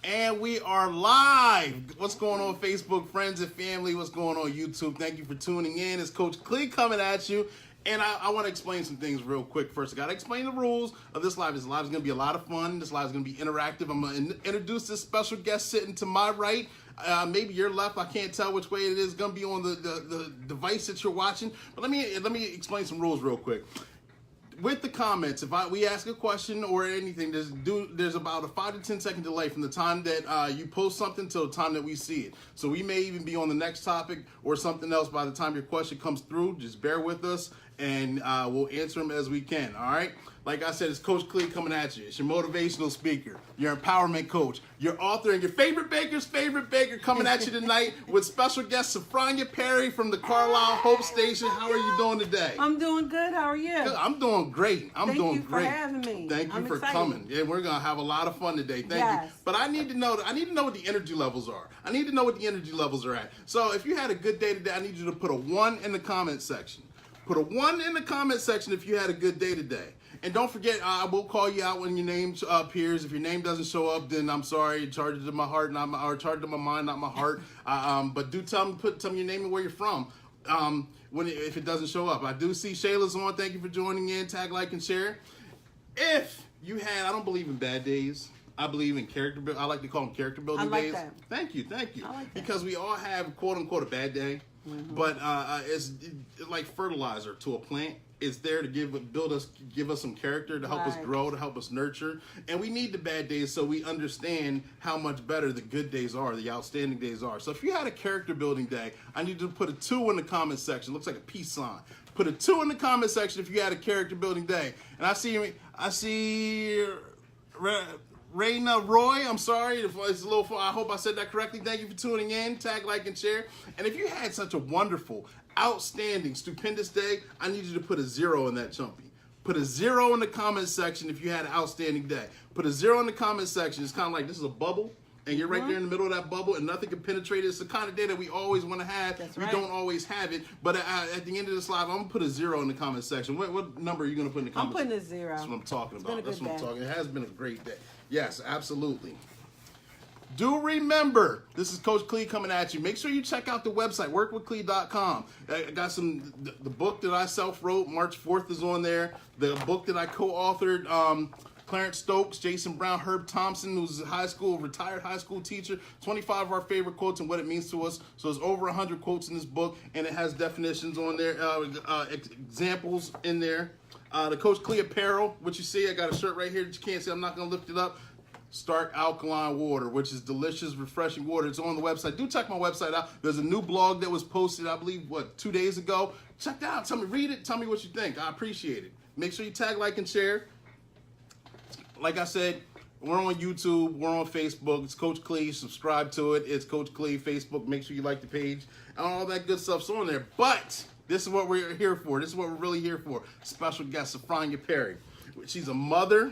And we are live. What's going on, Facebook friends and family? What's going on, YouTube? Thank you for tuning in. It's Coach Clee coming at you. And I want to explain some things real quick. First, I got to explain the rules of this live. This live is going to be a lot of fun. This live is going to be interactive. I'm going to introduce this special guest sitting to my right. Maybe your left. I can't tell which way it is. Going to be on the device that you're watching. But let me explain some rules real quick. With the comments, if we ask a question or anything, there's about a 5 to 10 second delay from the time that you post something till the time that we see it. So we may even be on the next topic or something else by the time your question comes through. Just bear with us, and we'll answer them as we can. All right. Like I said, it's Coach Clee coming at you. It's your motivational speaker, your empowerment coach, your author, and your favorite baker's favorite baker coming at you tonight with special guest Safronia Perry from the Carlisle Hope Station. How are you doing today? I'm doing good. How are you? Good. I'm doing great. Thank you for having me. Thank you for coming. Yeah, we're gonna have a lot of fun today. Thank you. But I need to know what the energy levels are. I need to know what the energy levels are at. So if you had a good day today, I need you to put a 1 in the comment section. Put a 1 in the comment section if you had a good day today. And don't forget, I will call you out when your name appears. If your name doesn't show up, then I'm sorry. Charge it to my heart, or charge it to my mind, not my heart. But do tell me your name and where you're from. If it doesn't show up, I do see Shayla's on. Thank you for joining in. Tag, like, and share. If you had, I don't believe in bad days. I believe in character building. I like to call them character building days. That. Thank you. I like that. Because we all have quote unquote a bad day, but it's like fertilizer to a plant. It's there to give us some character, to help us grow, to help us nurture. And we need the bad days so we understand how much better the good days are, the outstanding days are. So if you had a character building day, I need you to put a 2 in the comment section. Looks like a peace sign. Put a 2 in the comment section if you had a character building day. And I see Raina Roy, I'm sorry if it's a little. I hope I said that correctly. Thank you for tuning in. Tag, like, and share. And if you had such a wonderful, outstanding, stupendous day, I need you to put a 0 in that chumpy. Put a 0 in the comment section if you had an outstanding day. Put a 0 in the comment section. It's kind of like this is a bubble, and you're right there in the middle of that bubble, and nothing can penetrate it. It's the kind of day that we always want to have. That's we don't always have it. But at the end of this live, I'm going to put a 0 in the comment section. What number are you going to put in the comment section? I'm putting a 0. That's what I'm talking about. That's what I'm talking. It has been a great day. Yes, absolutely. Do remember, this is Coach Clee coming at you. Make sure you check out the website, workwithclee.com. I got the book that I self-wrote, March 4th is on there. The book that I co-authored, Clarence Stokes, Jason Brown, Herb Thompson, who's a retired high school teacher, 25 of our favorite quotes and what it means to us. So there's over 100 quotes in this book, and it has definitions on there, examples in there. The Coach Clee apparel, what you see, I got a shirt right here that you can't see. I'm not going to lift it up. Stark Alkaline Water, which is delicious, refreshing water. It's on the website. Do check my website out. There's a new blog that was posted, I believe, 2 days ago. Check that out. Tell me, read it. Tell me what you think. I appreciate it. Make sure you tag, like, and share. Like I said, we're on YouTube. We're on Facebook. It's Coach Clee. Subscribe to it. It's Coach Clee Facebook. Make sure you like the page. And all that good stuff's on there. But this is what we're here for. This is what we're really here for. Special guest, Safronia Perry. She's a mother.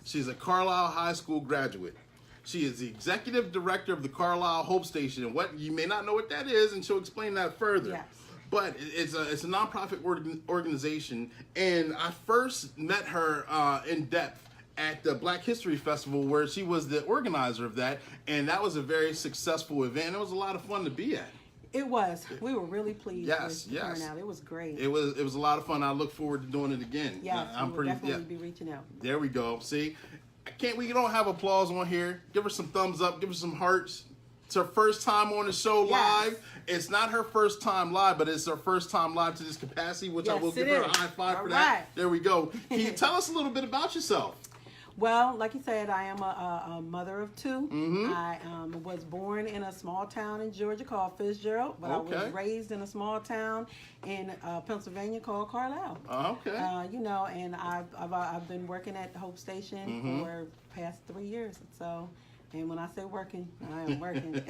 She's a Carlisle High School graduate. She is the executive director of the Carlisle Hope Station. And what you may not know what that is, and she'll explain that further. Yes. But it's a nonprofit organization, and I first met her in depth at the Black History Festival, where she was the organizer of that, and that was a very successful event. And it was a lot of fun to be at. It was. We were really pleased with the turnout. It was great. It was a lot of fun. I look forward to doing it again. Yes, we'll definitely be reaching out. There we go. See, we don't have applause on here. Give her some thumbs up. Give her some hearts. It's her first time on the show live. It's not her first time live, but it's her first time live to this capacity, which I will give her a high five for that. There we go. Can you tell us a little bit about yourself? Well, like you said, I am a mother of 2. I was born in a small town in Georgia called Fitzgerald, but I was raised in a small town in Pennsylvania called Carlisle. And I've been working at Hope Station for the past 3 years. So, and when I say working, I am working.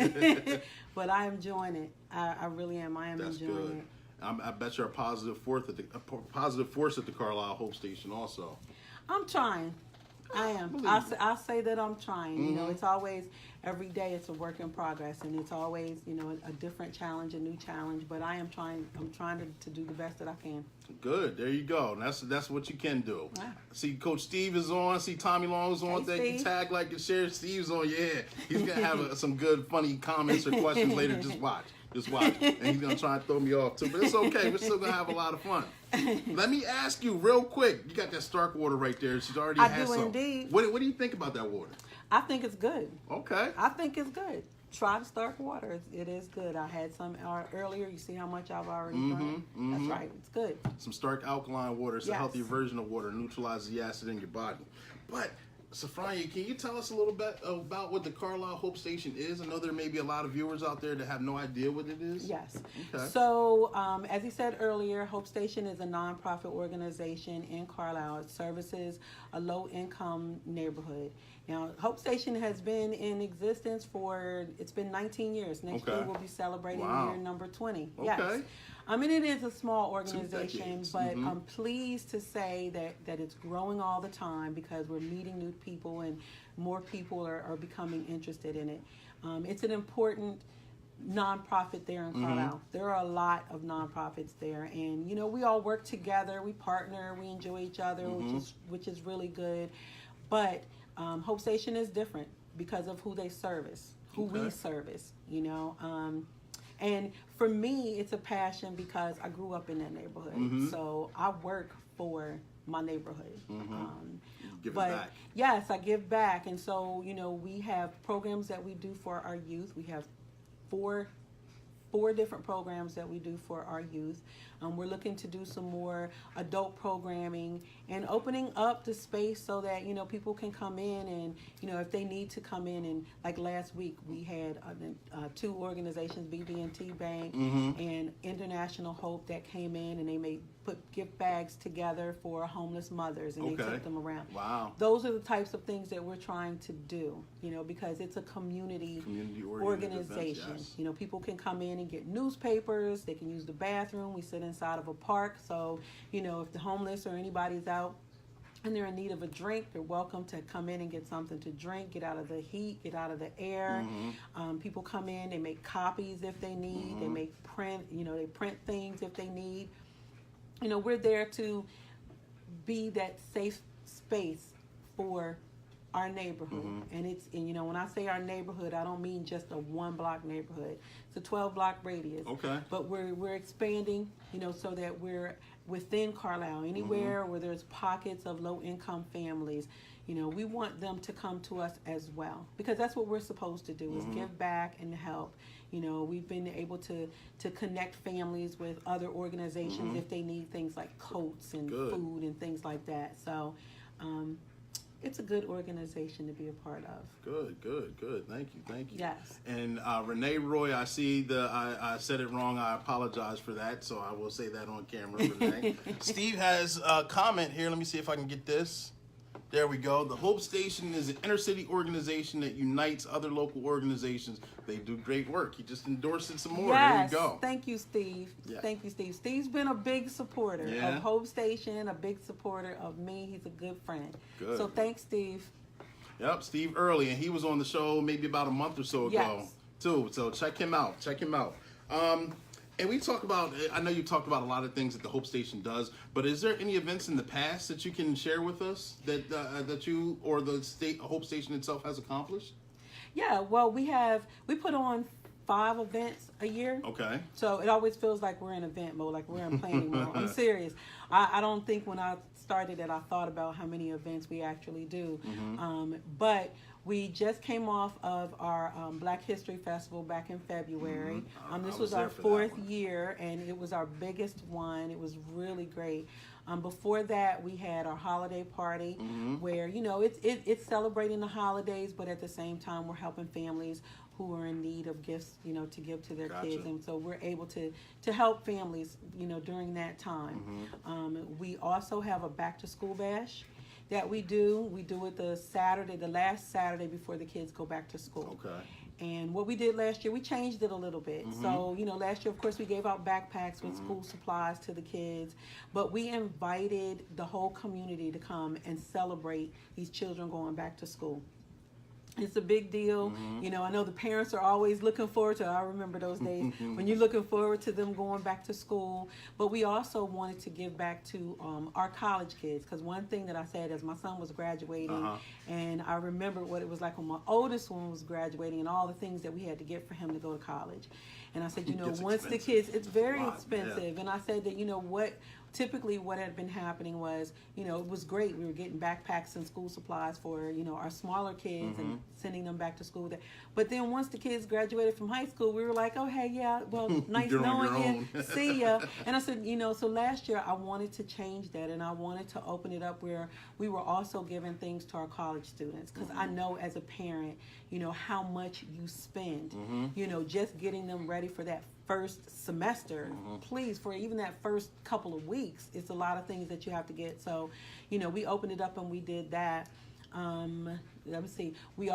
But I am enjoying it. I really am. I am enjoying it. I bet you're a positive force at the Carlisle Hope Station also. I'm trying. I am. I'll say that I'm trying. You know, it's always, every day it's a work in progress, and it's always, you know, a different challenge, a new challenge. But I am trying. I'm trying to do the best that I can. Good. There you go. That's what you can do. Wow. See, Coach Steve is on. See, Tommy Long is on. Hey, Thank you. Tag, like, and share. Steve's on. Yeah, he's gonna have some good, funny comments or questions later. Just watch. Just watch. And he's gonna try and throw me off too. But it's okay. We're still gonna have a lot of fun. Let me ask you real quick. You got that Stark water right there. She's already had some. Indeed. What do you think about that water? I think it's good. Okay. I think it's good. Try the Stark water. It is good. I had some earlier. You see how much I've already drank? That's right. It's good. Some Stark alkaline water. It's a healthier version of water. Neutralizes the acid in your body. But Safronia, can you tell us a little bit about what the Carlisle Hope Station is? I know there may be a lot of viewers out there that have no idea what it is. Yes. Okay. So, as he said earlier, Hope Station is a nonprofit organization in Carlisle. It services a low-income neighborhood. Now, Hope Station has been in existence it's been 19 years. Next year we'll be celebrating year number 20. Okay. Yes. I mean, it is a small organization, but I'm pleased to say that it's growing all the time because we're meeting new people and more people are becoming interested in it. It's an important nonprofit there in Carlisle. There are a lot of nonprofits there, and you know, we all work together, we partner, we enjoy each other, which is really good. But Hope Station is different because of who they service, who we service, you know. And for me, it's a passion because I grew up in that neighborhood. So I work for my neighborhood. Give back. Yes, I give back. And so, you know, we have programs that we do for our youth. We have four different programs that we do for our youth. We're looking to do some more adult programming and opening up the space so that, you know, people can come in and, you know, if they need to come in, and like last week we had two organizations, BB&T Bank and International Hope, that came in and they put gift bags together for homeless mothers, and they took them around. Wow. Those are the types of things that we're trying to do, you know, because it's a community organization. Events, yes. You know, people can come in and get newspapers, they can use the bathroom, we sit inside of a park, so, you know, if the homeless or anybody's out and they're in need of a drink, they're welcome to come in and get something to drink, get out of the heat, get out of the air. People come in, they make copies if they need, they make they print things if they need. You know, we're there to be that safe space for our neighborhood. And you know, when I say our neighborhood, I don't mean just a 1-block neighborhood. It's a 12-block radius. Okay. But we're expanding, you know, so that we're within Carlisle, anywhere where there's pockets of low-income families. You know, we want them to come to us as well, because that's what we're supposed to do, is give back and help. You know, we've been able to connect families with other organizations if they need things like coats and food and things like that. So it's a good organization to be a part of. Good. Thank you. Yes. And Renee Roy, I see I said it wrong. I apologize for that. So I will say that on camera, Renee. Steve has a comment here. Let me see if I can get this. There we go. The Hope Station is an inner-city organization that unites other local organizations. They do great work. He just endorsed it some more. Yes. There you go. Thank you, Steve. Yeah. Thank you, Steve. Steve's been a big supporter of Hope Station, a big supporter of me. He's a good friend. Good. So thanks, Steve. Yep, Steve Early, and he was on the show maybe about a month or so ago, too. So check him out. And we talk about, I know you talked about a lot of things that the Hope Station does, but is there any events in the past that you can share with us that you or the Hope Station itself has accomplished? Yeah, well, we put on 5 events a year. Okay. So it always feels like we're in event mode, like we're in planning mode. I'm serious. I don't think when I started it, I thought about how many events we actually do. But we just came off of our Black History Festival back in February. This was our 4th year, and it was our biggest one. It was really great. Before that, we had our holiday party where, you know, it's celebrating the holidays, but at the same time, we're helping families who are in need of gifts, you know, to give to their kids. And so we're able to help families, you know, during that time. We also have a back to school bash. that we do it the last Saturday before the kids go back to school. Okay. And what we did last year, we changed it a little bit. So, last year, of course, we gave out backpacks with school supplies to the kids, but we invited the whole community to come and celebrate these children going back to school. It's a big deal. I know the parents are always looking forward to it. I remember those days when you're looking forward to them going back to school. But we also wanted to give back to our college kids, because one thing that I said as my son was graduating, and I remember what it was like when my oldest one was graduating and all the things that we had to get for him to go to college. And I said, once the kids, it's very expensive. Yeah. And I said that, typically what had been happening was, it was great. We were getting backpacks and school supplies for, our smaller kids and sending them back to school there. But then once the kids graduated from high school, we were like, oh, hey, yeah, well, nice knowing you. See ya. And I said, so last year I wanted to change that, and I wanted to open it up where we were also giving things to our college students, because I know as a parent, how much you spend, just getting them ready for that first semester. Please, for even that first couple of weeks, it's a lot of things that you have to get. So, we opened it up and we did that. Let me see. We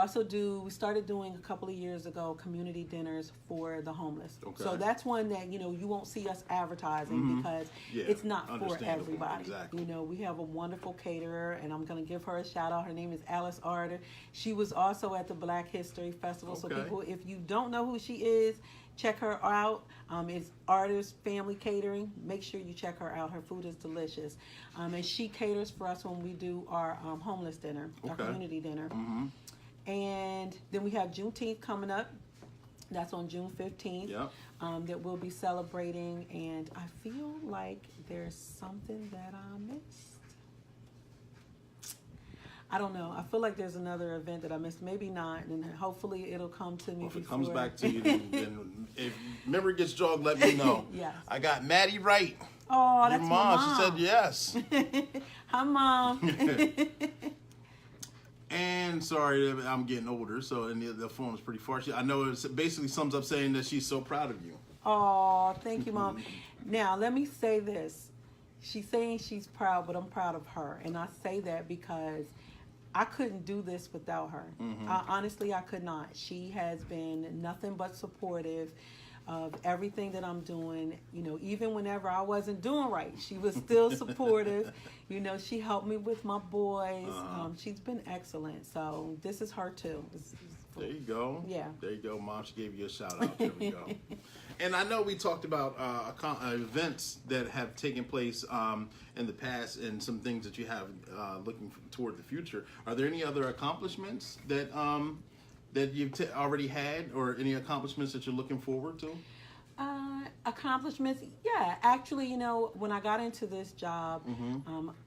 started doing a couple of years ago community dinners for the homeless. Okay. So that's one that, you won't see us advertising because it's not for everybody. Exactly. We have a wonderful caterer, and I'm going to give her a shout out. Her name is Alice Arter. She was also at the Black History Festival. Okay. So people, if you don't know who she is, check her out. It's Artist Family Catering. Make sure you check her out. Her food is delicious. And she caters for us when we do our homeless dinner, our community dinner. And then we have Juneteenth coming up. That's on June 15th. Yep. That we'll be celebrating. And I feel like there's something that I missed. I don't know. I feel like there's another event that I missed. Maybe not, and hopefully it'll come to me. Well, if it comes back to you, then if memory gets jogged, let me know. Yes. I got Maddie right. Oh, that's your mom. My mom. She said yes. Hi, Mom. And sorry, I'm getting older, so and the phone is pretty far. I know it basically sums up saying that she's so proud of you. Oh, thank you, Mom. Now, let me say this. She's saying she's proud, but I'm proud of her. And I say that because I couldn't do this without her. Honestly, I could not. She has been nothing but supportive of everything that I'm doing. Even whenever I wasn't doing right, she was still supportive. She helped me with my boys. She's been excellent. So this is her too. There you go. Yeah. There you go, Mom. She gave you a shout out. There we go. And I know we talked about events that have taken place in the past and some things that you have looking toward the future. Are there any other accomplishments that that you've already had, or any accomplishments that you're looking forward to? Accomplishments, yeah. Actually, when I got into this job,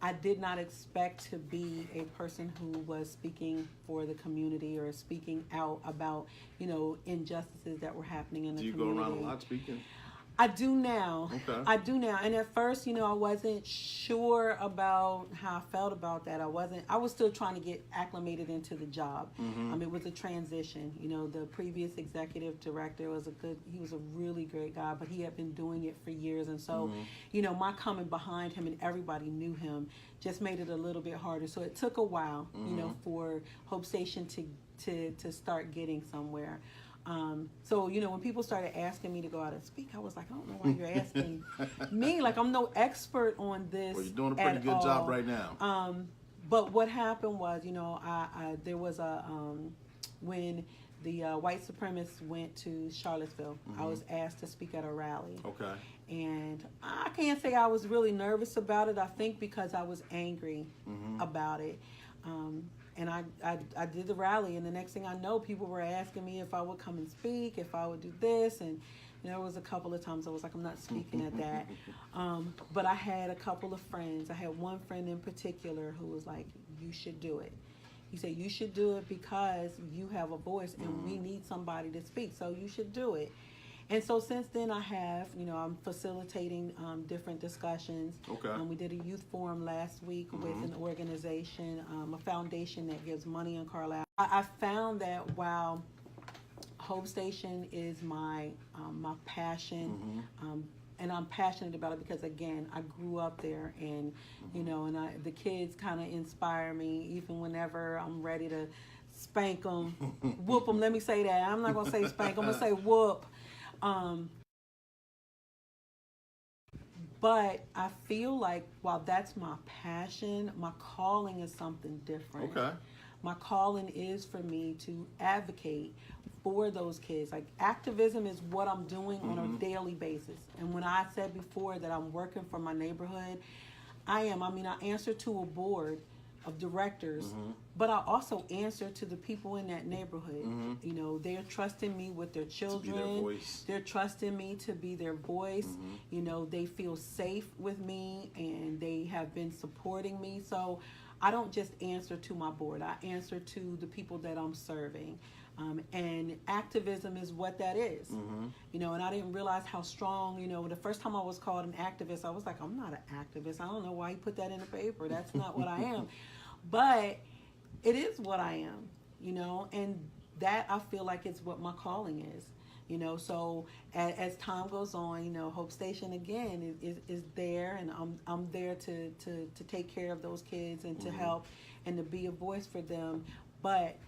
I did not expect to be a person who was speaking for the community or speaking out about, injustices that were happening in the community. Do you go around a lot speaking? I do now. Okay. I do now. And at first, I wasn't sure about how I felt about that. I was still trying to get acclimated into the job. It was a transition. The previous executive director he was a really great guy, but he had been doing it for years. And so, my coming behind him and everybody knew him just made it a little bit harder. So it took a while, for Hope Station to start getting somewhere. So, when people started asking me to go out and speak, I was like, I don't know why you're asking me. Like, I'm no expert on this. Well, you're doing a pretty good job right now. But what happened was, there was when the white supremacists went to Charlottesville, I was asked to speak at a rally. Okay. And I can't say I was really nervous about it. I think because I was angry about it. And I did the rally, and the next thing I know, people were asking me if I would come and speak, if I would do this, and there was a couple of times I was like, I'm not speaking at that. But I had a couple of friends. I had one friend in particular who was like, you should do it. He said, you should do it because you have a voice, and we need somebody to speak, so you should do it. And so since then I have, I'm facilitating different discussions. Okay. We did a youth forum last week with an organization, a foundation that gives money in Carlisle. I found that while Hope Station is my passion, and I'm passionate about it because, again, I grew up there, and the kids kind of inspire me, even whenever I'm ready to spank them, whoop them. Let me say that. I'm not gonna say spank. I'm gonna say whoop. But I feel like while that's my passion, my calling is something different. Okay. My calling is for me to advocate for those kids. Like, activism is what I'm doing on a daily basis. And when I said before that I'm working for my neighborhood, I answer to a board of directors, but I also answer to the people in that neighborhood. They're trusting me with their children. To be their voice. They're trusting me to be their voice. They feel safe with me, and they have been supporting me. So I don't just answer to my board. I answer to the people that I'm serving. And activism is what that is. And I didn't realize how strong, the first time I was called an activist, I was like, I'm not an activist. I don't know why you put that in the paper. That's not what I am. But it is what I am, and that I feel like it's what my calling is. So as time goes on, Hope Station again is there, and I'm there to take care of those kids and to help and to be a voice for them. But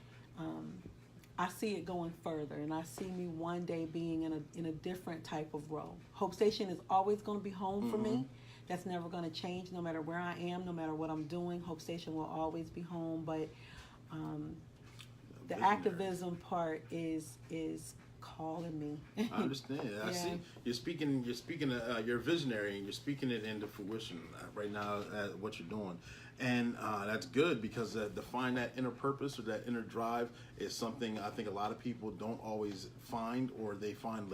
I see it going further, and I see me one day being in a different type of role. Hope Station is always going to be home for me. That's never going to change, no matter where I am, no matter what I'm doing. Hope Station will always be home. But the activism part is calling me. I understand. I see you're speaking. You're a visionary, and you're speaking it into fruition right now at what you're doing, and that's good, because to find that inner purpose or that inner drive is something I think a lot of people don't always find, or they find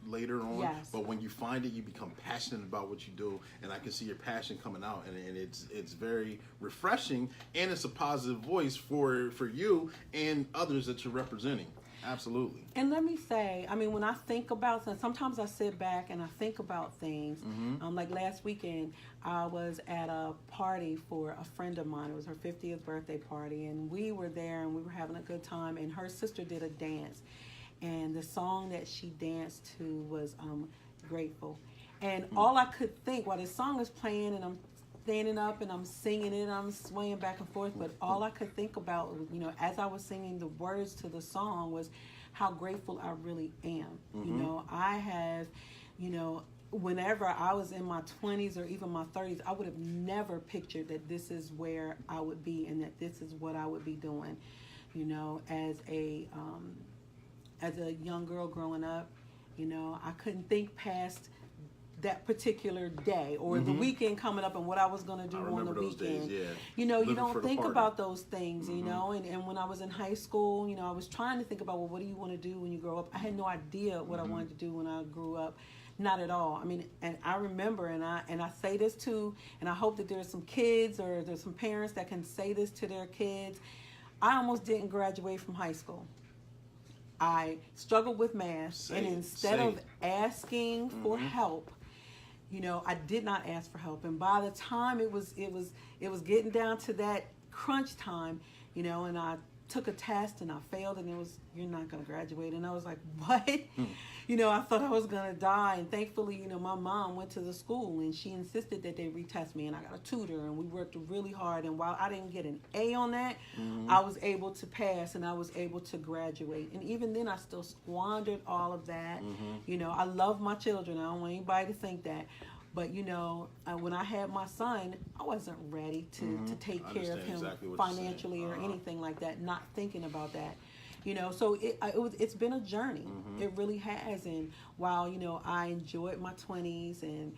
later on. Yes. But when you find it, you become passionate about what you do, and I can see your passion coming out, and it's very refreshing, and it's a positive voice for you and others that you're representing. Absolutely. And let me say, when I think about, sometimes I sit back and I think about things. Like last weekend, I was at a party for a friend of mine. It was her 50th birthday party, and we were there, and we were having a good time, and her sister did a dance. And the song that she danced to was Grateful. And all I could think, while the song was playing, and I'm standing up and I'm singing it, I'm swaying back and forth, but all I could think about, as I was singing the words to the song, was how grateful I really am. I have, whenever I was in my 20s or even my 30s, I would have never pictured that this is where I would be and that this is what I would be doing. As a young girl growing up, I couldn't think past that particular day or the weekend coming up and what I was going to do on the weekend. Days, you don't think about those things, and when I was in high school, I was trying to think about, well, what do you want to do when you grow up? I had no idea what I wanted to do when I grew up. Not at all. And I remember, and I say this too, and I hope that there's some kids or there's some parents that can say this to their kids. I almost didn't graduate from high school. I struggled with math, and instead of asking for help, I did not ask for help. And by the time it was getting down to that crunch time, and I took a test and I failed, and it was, you're not going to graduate. And I was like, what? I thought I was going to die. And thankfully, my mom went to the school and she insisted that they retest me, and I got a tutor, and we worked really hard. And while I didn't get an A on that, I was able to pass and I was able to graduate. And even then I still squandered all of that. I love my children. I don't want anybody to think that. But, when I had my son, I wasn't ready to take care of him financially or anything like that, not thinking about that. So it's been a journey. It really has. And while, I enjoyed my 20s, and,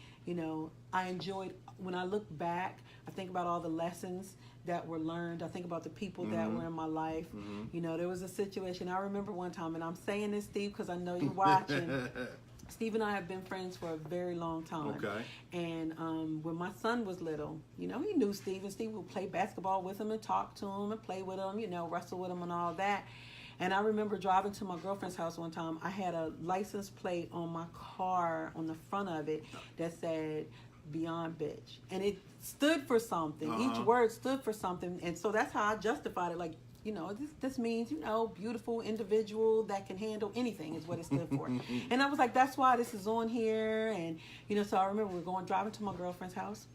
I enjoyed, when I look back, I think about all the lessons that were learned. I think about the people that were in my life. There was a situation, I remember one time, and I'm saying this, Steve, because I know you're watching. Steve and I have been friends for a very long time. Okay. And when my son was little, he knew Steve, and Steve would play basketball with him and talk to him and play with him, wrestle with him and all that. And I remember driving to my girlfriend's house one time. I had a license plate on my car, on the front of it, that said, Beyond Bitch. And it stood for something. Each word stood for something. And so that's how I justified it. Like, this means, beautiful individual that can handle anything is what it stood for. And I was like, that's why this is on here. And, so I remember driving to my girlfriend's house.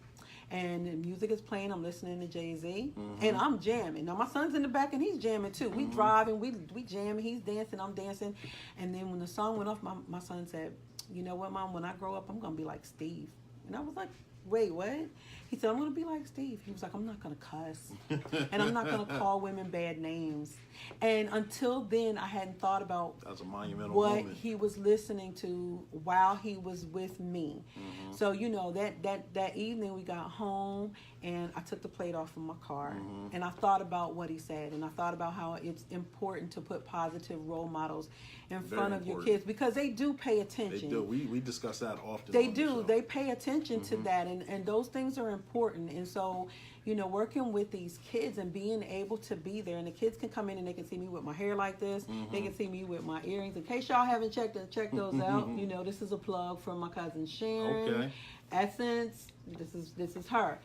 And the music is playing. I'm listening to Jay-Z, and I'm jamming. Now my son's in the back, and he's jamming too. We driving, we jamming. He's dancing, I'm dancing. And then when the song went off, my son said, "You know what, Mom? When I grow up, I'm gonna be like Steve." And I was like, "Wait, what?" He said, "I'm gonna be like Steve." He was like, "I'm not gonna cuss, and I'm not gonna call women bad names." And until then, I hadn't thought about that's a monumental what moment. he was listening to while he was with me. So that evening we got home, and I took the plate off of my car, and I thought about what he said, and I thought about how it's important to put positive role models in front of your kids, because they do pay attention. They do. We discuss that often. They do. They pay attention to that, and those things are important. And so, working with these kids and being able to be there, and the kids can come in and they can see me with my hair like this. They can see me with my earrings. In case y'all haven't checked those out, this is a plug from my cousin Sharon. Okay. Essence. This is her.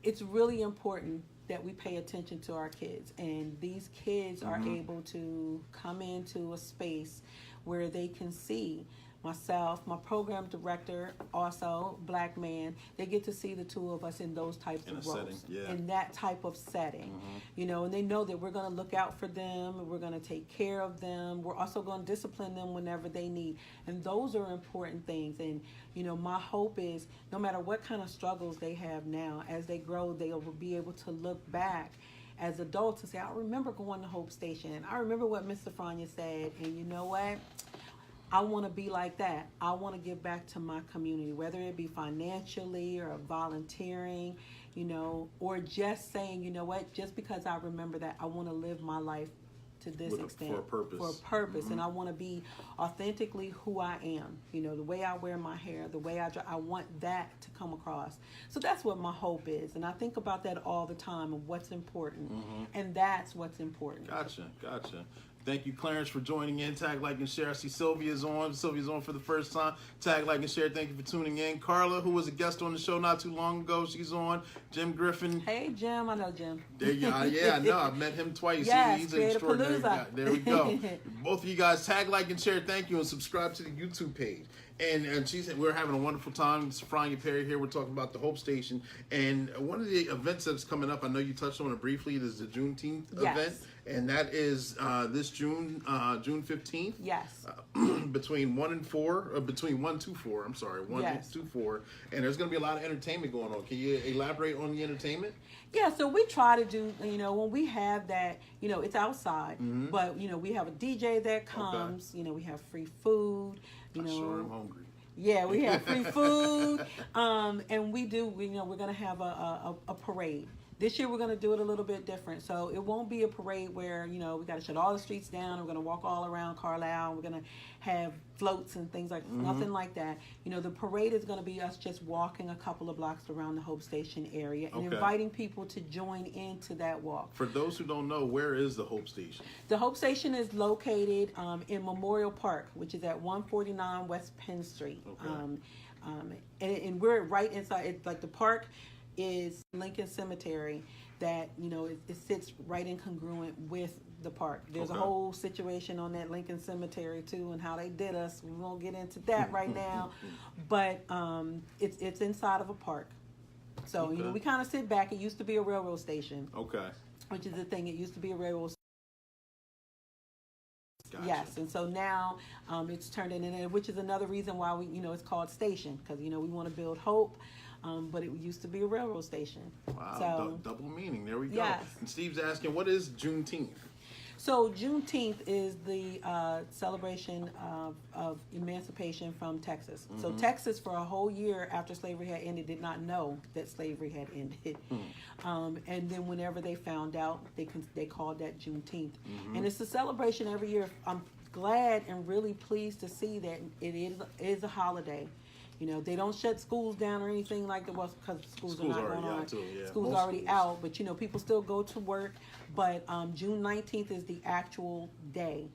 It's really important that we pay attention to our kids, and these kids are able to come into a space where they can see myself, my program director, also black man. They get to see the two of us in those types of roles, in that type of setting, and they know that we're going to look out for them, we're going to take care of them, we're also going to discipline them whenever they need, and those are important things. And my hope is, no matter what kind of struggles they have now, as they grow, they will be able to look back as adults and say, I remember going to Hope Station, I remember what Miss Safronia said, and you know what? I want to be like that. I want to give back to my community, whether it be financially or volunteering, or just saying, you know what, just because I remember that, I want to live my life to this extent. For a purpose. And I want to be authentically who I am. The way I wear my hair, the way I want that to come across. So that's what my hope is. And I think about that all the time, and what's important. And that's what's important. Gotcha. Thank you, Clarence, for joining in. Tag, like, and share. I see Sylvia's on. Sylvia's on for the first time. Tag, like, and share. Thank you for tuning in. Carla, who was a guest on the show not too long ago, she's on. Jim Griffin. Hey, Jim. I know Jim. There you go. Yeah, I know. I've met him twice. Yes, He's an extraordinary guy. Palooza. There we go. Both of you guys, tag, like, and share. Thank you, and subscribe to the YouTube page. And she said we're having a wonderful time. Safronia Perry here. We're talking about the Hope Station. And one of the events that's coming up, I know you touched on it briefly, is the Juneteenth event. And that is this June 15th. Yes. Between 1 and 4, between 1 to 4, I'm sorry, 1 to 4. And there's going to be a lot of entertainment going on. Can you elaborate on the entertainment? Yeah, so we try to do, when we have that, it's outside, but, we have a DJ that comes, we have free food. I sure am hungry. Yeah, we have free food, and we're going to have a parade. This year we're going to do it a little bit different. So it won't be a parade where, we got to shut all the streets down. We're going to walk all around Carlisle. We're going to have floats and things like nothing like that. The parade is going to be us just walking a couple of blocks around the Hope Station area and inviting people to join into that walk. For those who don't know, where is the Hope Station? The Hope Station is located in Memorial Park, which is at 149 West Penn Street. And we're right inside. It's like the park is Lincoln Cemetery that, it sits right incongruent with the park. There's a whole situation on that Lincoln Cemetery too, and how they did us. We won't get into that right now, but it's inside of a park. So, we kind of sit back. It used to be a railroad station. Okay. Which is the thing. It used to be a railroad station. Gotcha. Yes, and so now it's turned in, which is another reason why we, it's called station, because, we want to build hope. But it used to be a railroad station. Wow, so, double meaning. There we go. Yes. And Steve's asking, what is Juneteenth? So Juneteenth is the celebration of emancipation from Texas. So Texas, for a whole year after slavery had ended, did not know that slavery had ended. And then whenever they found out, they called that Juneteenth. And it's a celebration every year. I'm glad and really pleased to see that it is a holiday. They don't shut schools down or anything like that, because schools are not going on. School's already out, but people still go to work. But June 19th is the actual day,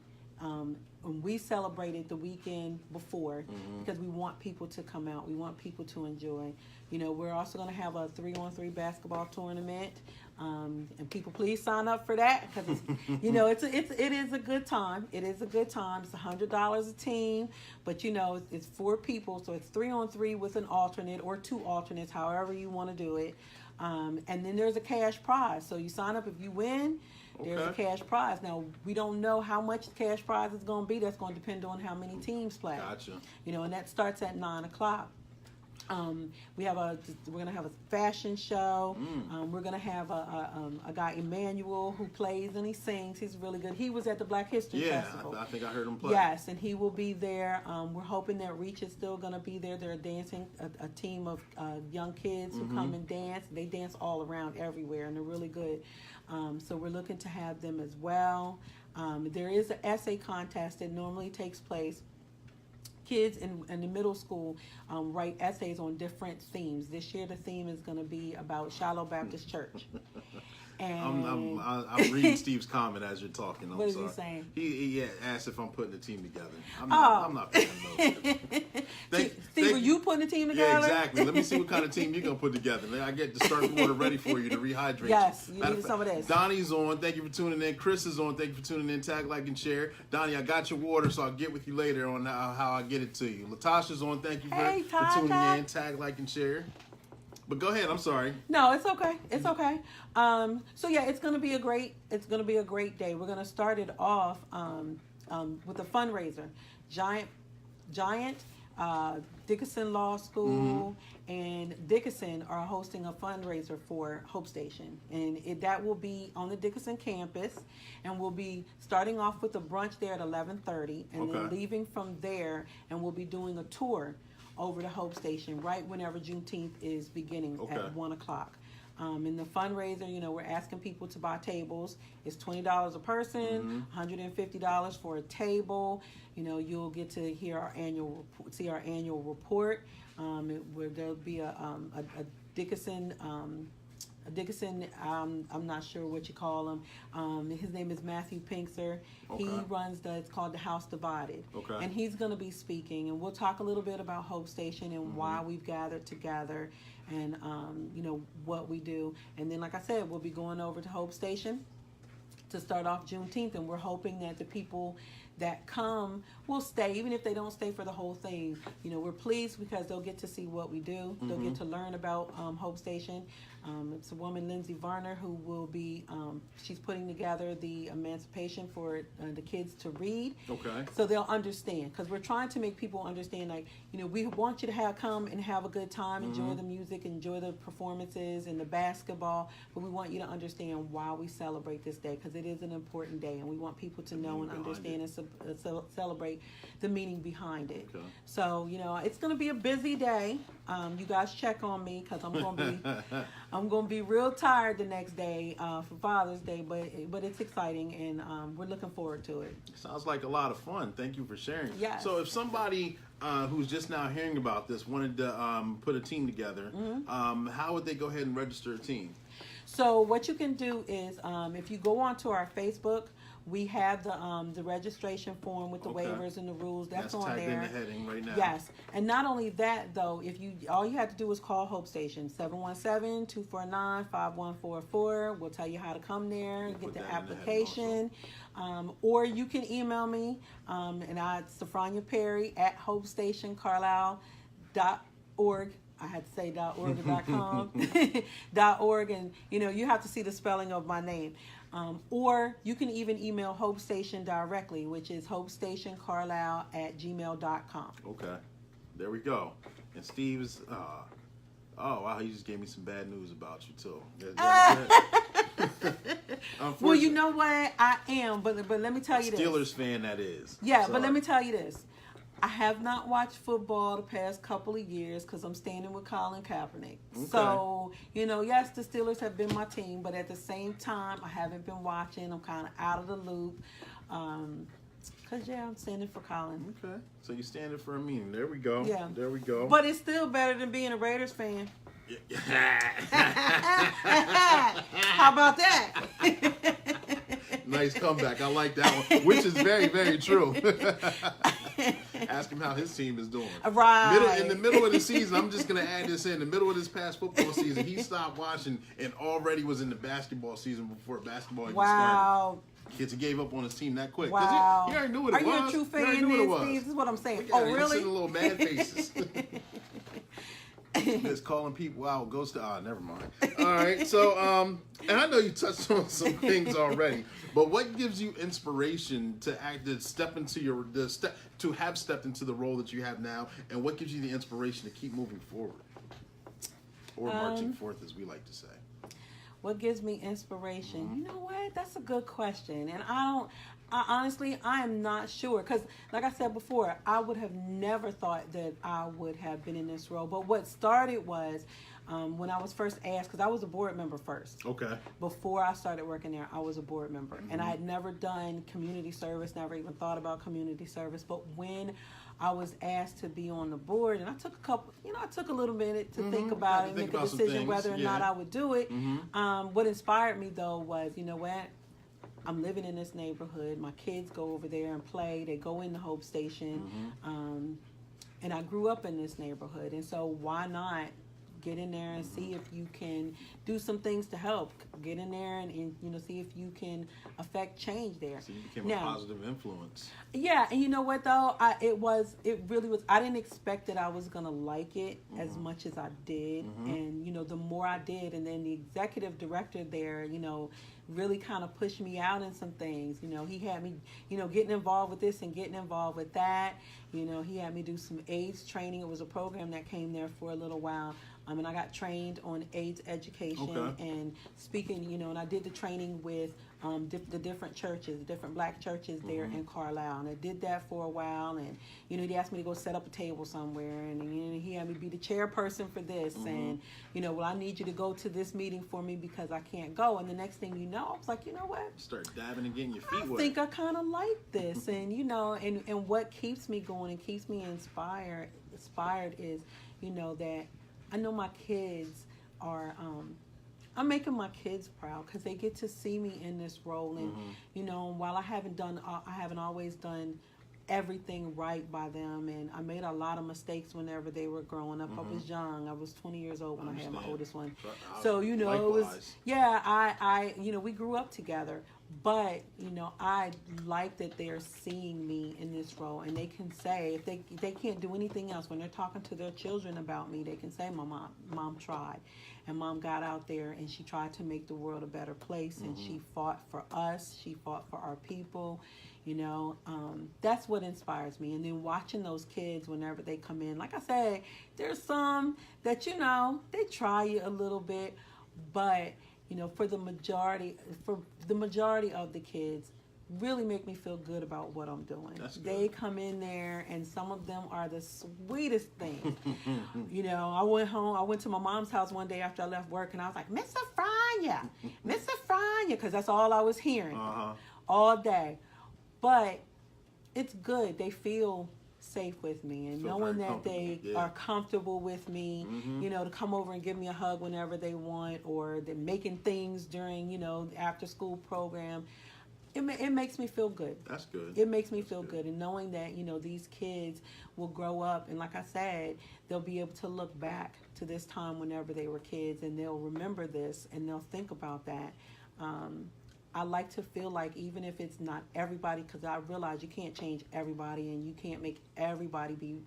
And we celebrated the weekend before because we want people to come out. We want people to enjoy. You know, we're also going to have a 3-on-3 basketball tournament. And people, please sign up for that because you know it is a good time. It is a good time. It's $100 a team, but you know it's 4 people, so it's 3-on-3 with an alternate or 2 alternates, however you want to do it. And then there's a cash prize. So you sign up if you win. There's a cash prize. Now, we don't know how much the cash prize is going to be. That's going to depend on how many teams play. Gotcha. You know, and that starts at 9 o'clock. We're going to have a fashion show. We're going to have a guy, Emmanuel, who plays and he sings. He's really good. He was at the Black History Festival. Yeah, I think I heard him play. Yes, and he will be there. We're hoping that Reach is still going to be there. They're dancing, a team of young kids who come and dance. They dance all around everywhere, and they're really good. So we're looking to have them as well. There is an essay contest that normally takes place. Kids in the middle school write essays on different themes. This year the theme is going to be about Shiloh Baptist Church. And I'm reading Steve's comment as you're talking. What is he saying? He asked if I'm putting the team together. I'm not putting those. Steve, were you putting the team together? Yeah, exactly. Let me see what kind of team you're going to put together. I get the starting water ready for you to rehydrate. Yes, you need some of this. Donnie's on. Thank you for tuning in. Chris is on. Thank you for tuning in. Tag, like, and share. Donnie, I got your water, so I'll get with you later on how I get it to you. Latasha's on. Thank you for tuning in. Tag, like, and share. But go ahead. I'm sorry. No, it's okay. It's okay. So yeah, it's gonna be a great day. We're gonna start it off with a fundraiser. Giant Dickinson Law School and Dickinson are hosting a fundraiser for Hope Station, and that will be on the Dickinson campus, and we'll be starting off with a brunch there at 11:30, and then leaving from there, and we'll be doing a tour over to Hope Station right whenever Juneteenth is beginning at 1 o'clock. In the fundraiser, you know, we're asking people to buy tables. It's $20 a person, $150 for a table. You know, you'll get to hear see our annual report. Where there'll be a Dickinson. I'm not sure what you call him. His name is Matthew Pinkster. He runs it's called the House Divided. And he's going to be speaking, and we'll talk a little bit about Hope Station and why we've gathered together, and you know what we do. And then, like I said, we'll be going over to Hope Station to start off Juneteenth, and we're hoping that the people that come will stay, even if they don't stay for the whole thing. You know, we're pleased because they'll get to see what we do. They'll get to learn about Hope Station. It's a woman, Lindsay Varner, who will be, she's putting together the emancipation for the kids to read. So they'll understand, because we're trying to make people understand, like, you know, we want you to come and have a good time, enjoy the music, enjoy the performances and the basketball, but we want you to understand why we celebrate this day, because it is an important day, and we want people to know and understand and celebrate the meaning behind it. So, you know, it's going to be a busy day. You guys check on me, because I'm going to be real tired the next day for Father's Day, but it's exciting, and we're looking forward to it. Sounds like a lot of fun. Thank you for sharing. Yes. So if somebody who's just now hearing about this wanted to put a team together, how would they go ahead and register a team? So what you can do is if you go onto our Facebook, we have the registration form with the waivers and the rules. That's on tagged there. in the heading right now. Yes, and not only that though, all you have to do is call Hope Station 717-249-5144. We'll tell you how to come there, get the application, or you can email me, and it's Safronia Perry at hopestationcarlisle.org. I had to say .org or .com, .org, and you know you have to see the spelling of my name. Or you can even email Hope Station directly, which is hopestationcarlisle@gmail.com. Okay, there we go. And Steve's, oh wow, he just gave me some bad news about you too. Well, you know what, I am, but let me tell you this. Steelers fan, that is. Yeah, but let me tell you this. I have not watched football the past couple of years because I'm standing with Colin Kaepernick. So, you know, yes, the Steelers have been my team, but at the same time, I haven't been watching. I'm kind of out of the loop. Because, I'm standing for Colin. Okay. So you're standing for a meaning. There we go. Yeah. There we go. But it's still better than being a Raiders fan. How about that? Nice comeback. I like that one, which is very, very true. Ask him how his team is doing. Right. In the middle of the season, I'm just going to add this in. The middle of this past football season, he stopped watching and already was in the basketball season before basketball even started. Kids, he gave up on his team that quick. Wow. He already knew what it was. Are you a true fan, Steve? This is what I'm saying. Oh, really? He's little mad faces. It's calling people out. Goes to never mind. All right. So and I know you touched on some things already, but what gives you inspiration to step into to have stepped into the role that you have now, and what gives you the inspiration to keep moving forward or marching forth, as we like to say? What gives me inspiration? You know what? That's a good question, and honestly, I am not sure, because like I said before, I would have never thought that I would have been in this role. But what started was when I was first asked, because I was a board member first. Okay. Before I started working there, I was a board member, and I had never done community service, never even thought about community service. But when I was asked to be on the board, and I took a little minute to think about it and make a decision whether or not I would do it. What inspired me though was, you know what? I'm living in this neighborhood. My kids go over there and play. They go in the Hope Station. And I grew up in this neighborhood. And so why not get in there and see if you can do some things to help. Get in there and see if you can affect change there. So you became a positive influence. Yeah, and you know what though? It really was. I didn't expect that I was gonna like it as much as I did. And the more I did, and then the executive director there, really kind of pushed me out in some things. He had me, getting involved with this and getting involved with that. He had me do some AIDS training. It was a program that came there for a little while. And I got trained on AIDS education and speaking, and I did the training with the different churches, the different black churches there in Carlisle. And I did that for a while. And, he asked me to go set up a table somewhere. And he had me be the chairperson for this. And, well, I need you to go to this meeting for me because I can't go. And the next thing you know, I was like, you know what? Start dabbing and getting your feet wet. I think I kind of like this. And, and what keeps me going and keeps me inspired is, that I know my kids are, I'm making my kids proud because they get to see me in this role. And, while I haven't always done everything right by them. And I made a lot of mistakes whenever they were growing up. I was young. I was 20 years old when I had my oldest one. So, it was, we grew up together. But, I like that they're seeing me in this role, and they can say, if they can't do anything else, when they're talking to their children about me, they can say, mom tried, and mom got out there, and she tried to make the world a better place, and she fought for us, she fought for our people, that's what inspires me. And then watching those kids whenever they come in, like I said, there's some that, they try you a little bit, but for the majority of the kids, really make me feel good about what I'm doing. That's good. They come in there, and some of them are the sweetest things. I went home. I went to my mom's house one day after I left work, and I was like, Miss Safronia, because that's all I was hearing all day. But it's good. They feel safe with me, and knowing that they are comfortable with me, to come over and give me a hug whenever they want, or they're making things during, the after school program. It makes me feel good. That's good. It makes me feel good. And knowing that, these kids will grow up, and like I said, they'll be able to look back to this time whenever they were kids, and they'll remember this, and they'll think about that. I like to feel like, even if it's not everybody, because I realize you can't change everybody and you can't make everybody be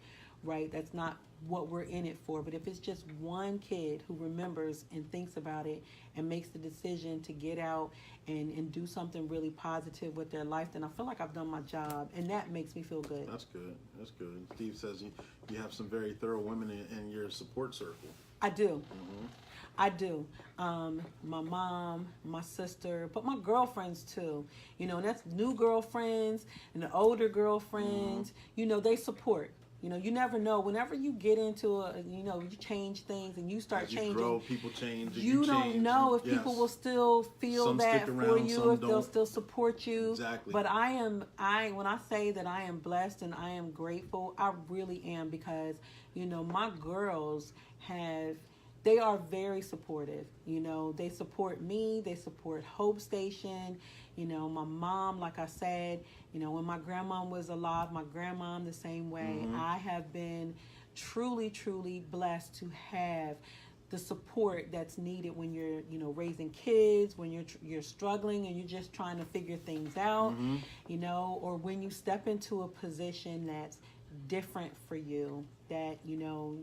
right. That's not what we're in it for. But if it's just one kid who remembers and thinks about it and makes the decision to get out and do something really positive with their life, then I feel like I've done my job, and that makes me feel good. That's good. That's good. Steve says you have some very thorough women in your support circle. I do. I do. My mom, my sister, but my girlfriends too. And that's new girlfriends and the older girlfriends. They support. You never know. Whenever you get into you change things and you start changing. Grow, people change. You don't know if people will still feel some that stick around, for you, if don't. they'll still support you. Exactly. But when I say that I am blessed and I am grateful, I really am, because my girls have They are very supportive. You know, they support me. They support Hope Station. You know, my mom, like I said, you know, when my grandma was alive, my grandma the same way. I have been truly, truly blessed to have the support that's needed when you're, you know, raising kids, when you're struggling and you're just trying to figure things out, you know, or when you step into a position that's different for you, that, you know,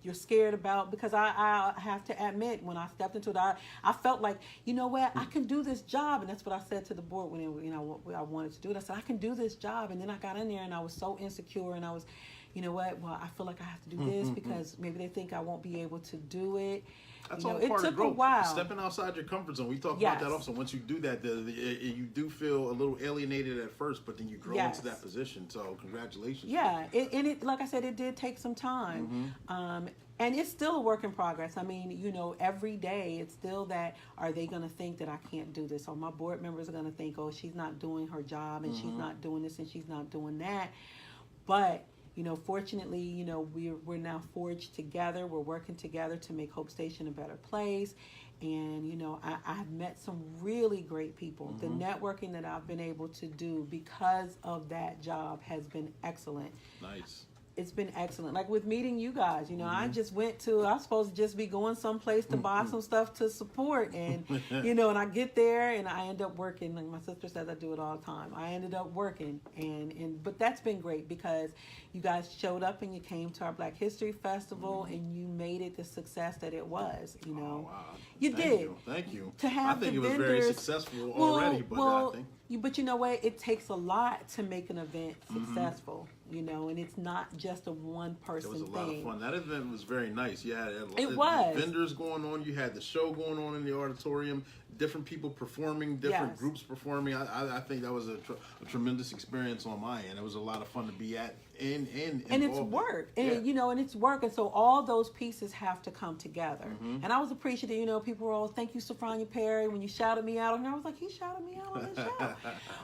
you're scared about. Because I have to admit, when I stepped into it, I felt like, you know what, I can do this job. And that's what I said to the board when I wanted to do it. I said, I can do this job. And then I got in there and I was so insecure, and I was, you know what, well, I feel like I have to do this because maybe they think I won't be able to do it. That's you know, all part it took of growth. a while. Stepping outside your comfort zone. We talk about that also. Once you do that, you do feel a little alienated at first, but then you grow into that position. So congratulations. Yeah, it like I said, it did take some time. And it's still a work in progress. I mean, you know, every day it's still that, are they going to think that I can't do this? Or my board members are going to think, oh, she's not doing her job, and she's not doing this, and she's not doing that. But you know, fortunately, you know, we're now forged together. We're working together to make Hope Station a better place. And, you know, I've met some really great people. The networking that I've been able to do because of that job has been excellent. Nice. It's been excellent. Like with meeting you guys, you know, I was supposed to just be going someplace to buy some stuff to support. And, you know, and I get there and I end up working. Like my sister says, I do it all the time. I ended up working. But that's been great because you guys showed up and you came to our Black History Festival and you made it the success that it was, you know. Oh, wow. You did. Thank you. To have I think the it was very successful already, but I think... But you know what? It takes a lot to make an event successful, you know, and it's not just a one-person thing. It was a lot of fun. That event was very nice. You had was. vendors going on. You had the show going on in the auditorium, different people performing, different groups performing. I think that was a tremendous experience on my end. It was a lot of fun to be at and it's work. And, you know, and it's work. And so all those pieces have to come together. And I was appreciative, you know, people were all, thank you, Safronia Perry, when you shouted me out. And I was like, he shouted me out on his show.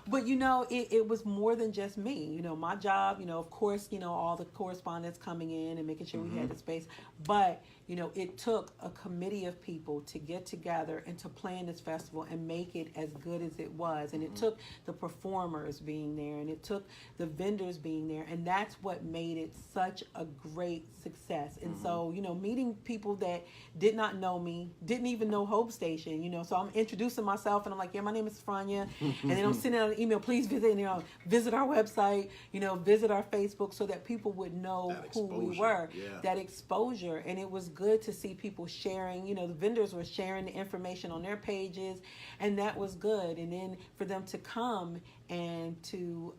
But, you know, it was more than just me. You know, my job, you know, of course, you know, all the correspondents coming in and making sure we had the space. But, you know, it took a committee of people to get together and to plan this festival and make it as good as it was. And it took the performers being there, and it took the vendors being there. And that's what made it such a great success. And so, you know, meeting people that did not know me, didn't even know Hope Station, you know, so I'm introducing myself and I'm like, yeah, my name is Safronia. And then I'm sending out an email, please visit, you know, visit our website, you know, visit our Facebook, so that people would know who we were. That exposure. And it was good to see people sharing, you know, the vendors were sharing the information on their pages, and that was good. And then for them to come and to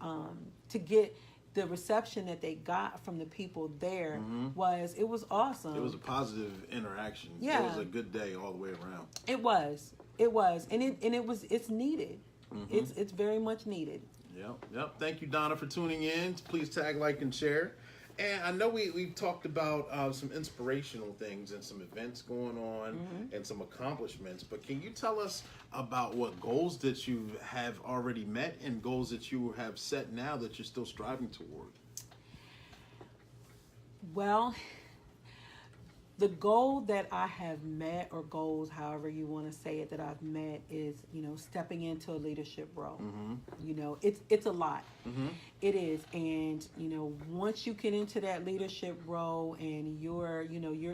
get the reception that they got from the people there was awesome. It was a positive interaction. Yeah. It was a good day all the way around. It was, and it's needed. It's very much needed. Yep. Thank you, Donna, for tuning in. Please tag, like, and share. And I know we've talked about some inspirational things and some events going on and some accomplishments, but can you tell us about what goals that you have already met and goals that you have set now that you're still striving toward? Well, the goal that I have met, or goals, however you want to say it, that I've met is, you know, stepping into a leadership role. You know, it's a lot. It is. And, you know, once you get into that leadership role and you're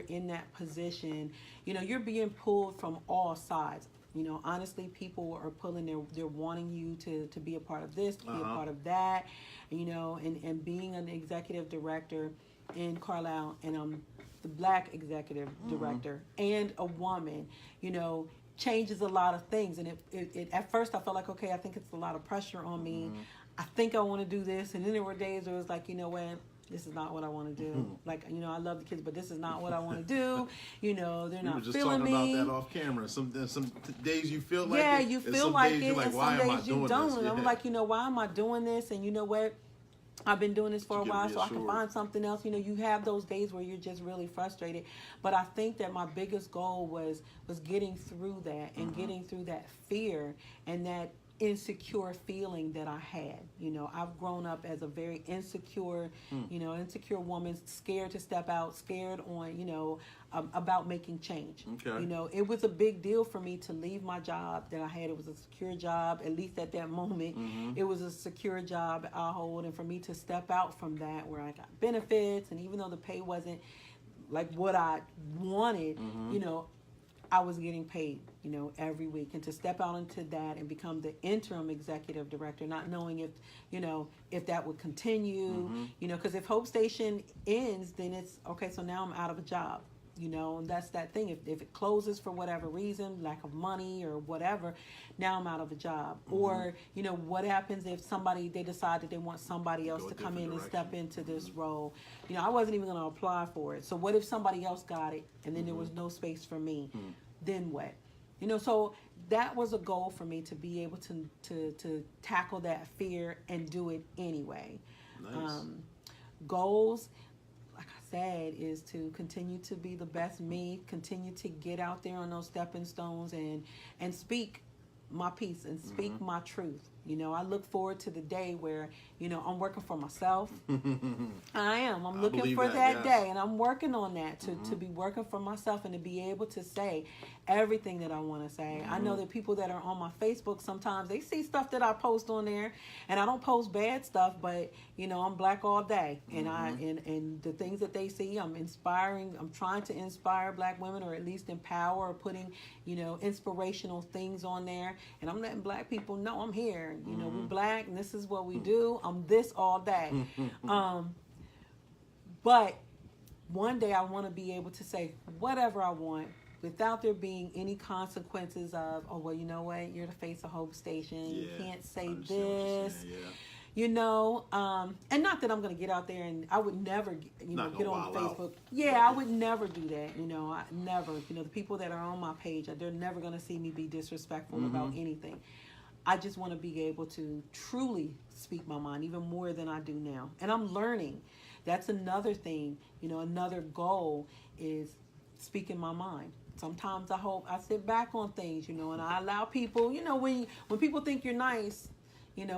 in that position, you know, you're being pulled from all sides. You know, honestly, people are pulling, they're wanting you to be a part of this, to be a part of that, you know, and being an executive director in Carlisle, and the Black executive director and a woman, you know, changes a lot of things. And it at first I felt like, okay, I think it's a lot of pressure on me. I think I want to do this. And then there were days where it was like, you know what, this is not what I want to do. Like, you know, I love the kids, but this is not what I want to do. You know, they're not feeling me. We were just talking about that off camera. Some days you feel like it. You feel like it, and some days you don't. I'm like, you know, why am I doing this? And you know what? I've been doing this for a while, so I can find something else. You know, you have those days where you're just really frustrated. But I think that my biggest goal was getting through that and getting through that fear, and that insecure feeling that I had. You know, I've grown up as a very insecure, insecure woman, scared to step out, scared on, about making change. Okay. You know, it was a big deal for me to leave my job that I had. It was a secure job, at least at that moment. It was a secure job I hold, and for me to step out from that where I got benefits, and even though the pay wasn't like what I wanted, I was getting paid, every week. And to step out into that and become the interim executive director, not knowing if that would continue, because if Hope Station ends, then it's, okay, so now I'm out of a job. And that's that thing. If it closes for whatever reason, lack of money or whatever, now I'm out of a job. Or, what happens if they decide that they want somebody else to come in and step into this role? I wasn't even going to apply for it. So what if somebody else got it and then there was no space for me? Then what? So that was a goal for me, to be able to tackle that fear and do it anyway. Nice. Goals, like I said, is to continue to be the best me, continue to get out there on those stepping stones and speak my piece and speak my truth. I look forward to the day where, I'm working for myself. I am. I'm looking for that day, and I'm working on that to be working for myself and to be able to say everything that I want to say. I know that people that are on my Facebook, sometimes they see stuff that I post on there, and I don't post bad stuff, but I'm black all day, and and the things that they see, I'm inspiring. I'm trying to inspire black women, or at least empower, or putting inspirational things on there, and I'm letting black people know I'm here. We're black, and this is what we do. I'm this all day. But one day I want to be able to say whatever I want without there being any consequences of, oh, well, you know what? You're the face of Hope Station. You can't say this. And not that I'm going to get out there and I would never, get on Facebook. I would never do that. I never, the people that are on my page, they're never going to see me be disrespectful about anything. I just want to be able to truly speak my mind, even more than I do now. And I'm learning. That's another thing, another goal is speaking my mind. Sometimes I sit back on things, and I allow people, when people think you're nice,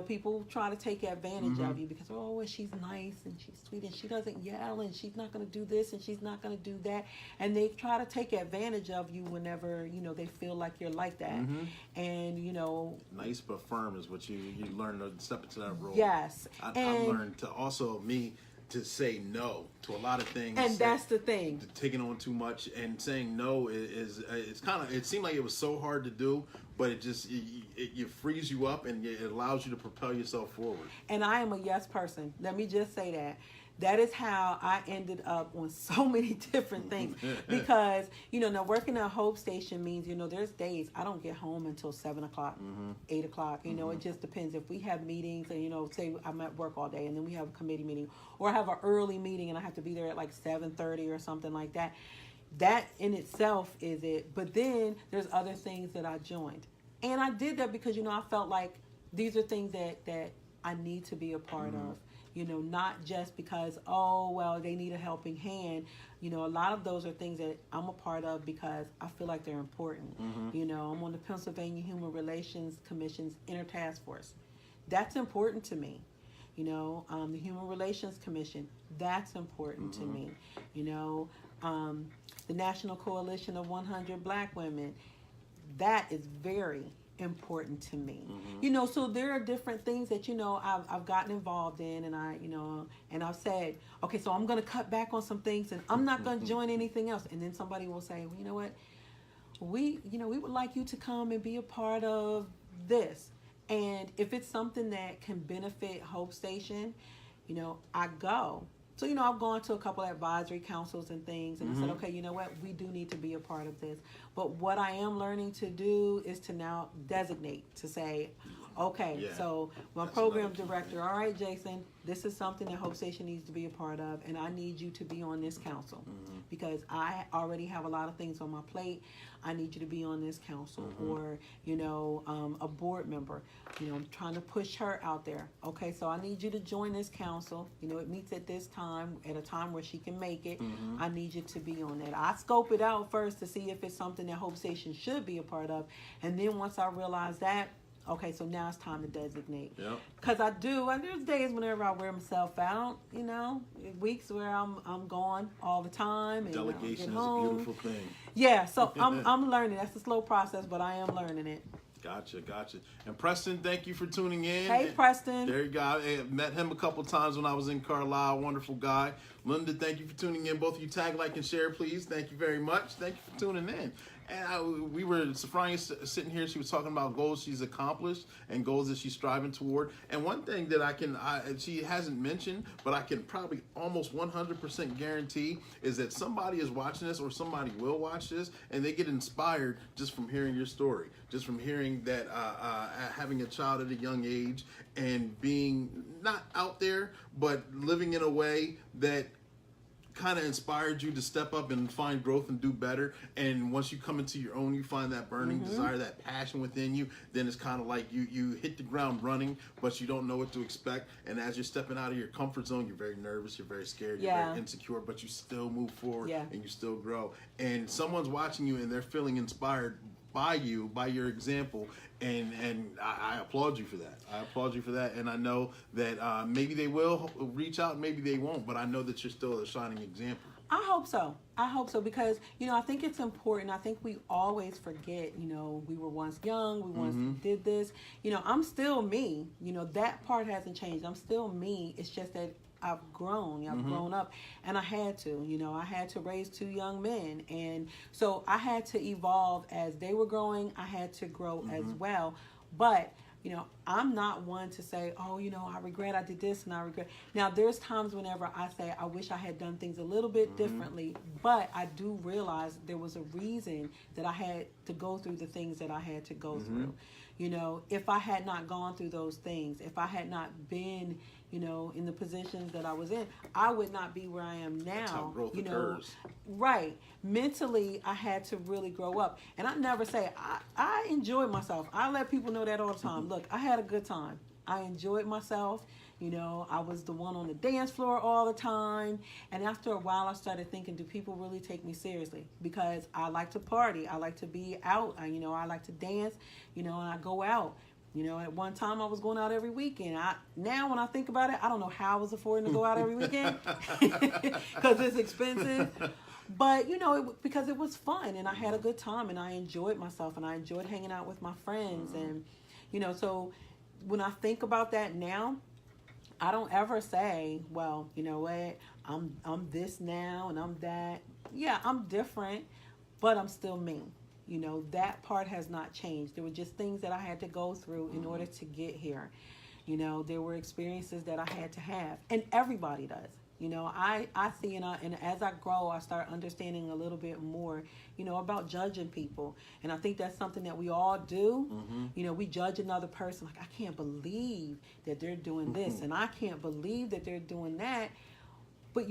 people try to take advantage of you because, oh, well, she's nice and she's sweet and she doesn't yell and she's not going to do this and she's not going to do that. And they try to take advantage of you whenever, they feel like you're like that. And, nice but firm is what you learn to step into that role. Yes. I've learned to also, to say no to a lot of things. And that's the thing. Taking on too much and saying no is it's kind of, it seemed like it was so hard to do, but it frees you up and it allows you to propel yourself forward. And I am a yes person. Let me just say that. That is how I ended up on so many different things. Because, now working at Hope Station means, there's days I don't get home until 7 o'clock, 8 o'clock. It just depends. If we have meetings and, say I'm at work all day and then we have a committee meeting, or I have an early meeting and I have to be there at like 7:30 or something like that. That in itself is it. But then there's other things that I joined. And I did that because, I felt like these are things that I need to be a part of. Not just because, oh, well, they need a helping hand. A lot of those are things that I'm a part of because I feel like they're important. I'm on the Pennsylvania Human Relations Commission's Intertask Force. That's important to me. The Human Relations Commission, that's important to me. The National Coalition of 100 Black Women, that is very important to me. So there are different things that I've gotten involved in, and and I've said, okay, so I'm going to cut back on some things and I'm not going to join anything else. And then somebody will say, well, you know what, we would like you to come and be a part of this. And if it's something that can benefit Hope Station, I go. So, I've gone to a couple of advisory councils and things, and I said, okay, you know what, we do need to be a part of this. But what I am learning to do is to now designate, to say, okay, so my program director, all right, Jason, this is something that Hope Station needs to be a part of, and I need you to be on this council because I already have a lot of things on my plate. I need you to be on this council, or, a board member. I'm trying to push her out there. Okay, so I need you to join this council. It meets at this time, at a time where she can make it. I need you to be on that. I scope it out first to see if it's something that Hope Station should be a part of. And then once I realize that, okay, so now it's time to designate. Yep. Because there's days whenever I wear myself out, weeks where I'm gone all the time. And, Delegation is home. a beautiful thing. Yeah, so I'm learning. That's a slow process, but I am learning it. Gotcha. And Preston, thank you for tuning in. Hey, Preston. There you go. I met him a couple times when I was in Carlisle. Wonderful guy. Linda, thank you for tuning in. Both of you tag, like, and share, please. Thank you very much. Thank you for tuning in. And we were, Safronia sitting here, she was talking about goals she's accomplished and goals that she's striving toward. And one thing that she hasn't mentioned, but I can probably almost 100% guarantee is that somebody is watching this or somebody will watch this and they get inspired just from hearing your story, just from hearing that having a child at a young age and being not out there, but living in a way that kind of inspired you to step up and find growth and do better. And once you come into your own, you find that burning desire, that passion within you, then it's kind of like you hit the ground running, but you don't know what to expect. And as you're stepping out of your comfort zone, you're very nervous, you're very scared, you're very insecure, but you still move forward and you still grow. And someone's watching you and they're feeling inspired by you, by your example, and I applaud you for that. And I know that maybe they will reach out, maybe they won't, but I know that you're still a shining example. I hope so because, I think it's important. I think we always forget, we were once young, we once did this. I'm still me. That part hasn't changed. I'm still me. It's just that I've grown. I've grown up, and I had to raise two young men, and so I had to evolve as they were growing. I had to grow as well, but I'm not one to say, oh, I regret I did this and I regret. Now, there's times whenever I say I wish I had done things a little bit differently, but I do realize there was a reason that I had to go through the things that I had to go through. If I had not gone through those things, if I had not been, in the positions that I was in, I would not be where I am now. That's how growth occurs. Right. Mentally, I had to really grow up. And I never say, I enjoyed myself. I let people know that all the time. Look, I had a good time. I enjoyed myself. I was the one on the dance floor all the time. And after a while, I started thinking, do people really take me seriously? Because I like to party. I like to be out. I like to dance, and I go out. At one time I was going out every weekend. Now when I think about it, I don't know how I was affording to go out every weekend because it's expensive. But, because it was fun and I had a good time and I enjoyed myself and I enjoyed hanging out with my friends. And, so when I think about that now, I don't ever say, well, you know what, I'm this now and I'm that. Yeah, I'm different, but I'm still me. That part has not changed. There were just things that I had to go through in order to get here. There were experiences that I had to have, and everybody does. I see, and as I grow, I start understanding a little bit more, about judging people. And I think that's something that we all do. We judge another person like, I can't believe that they're doing this, and I can't believe that they're doing that. But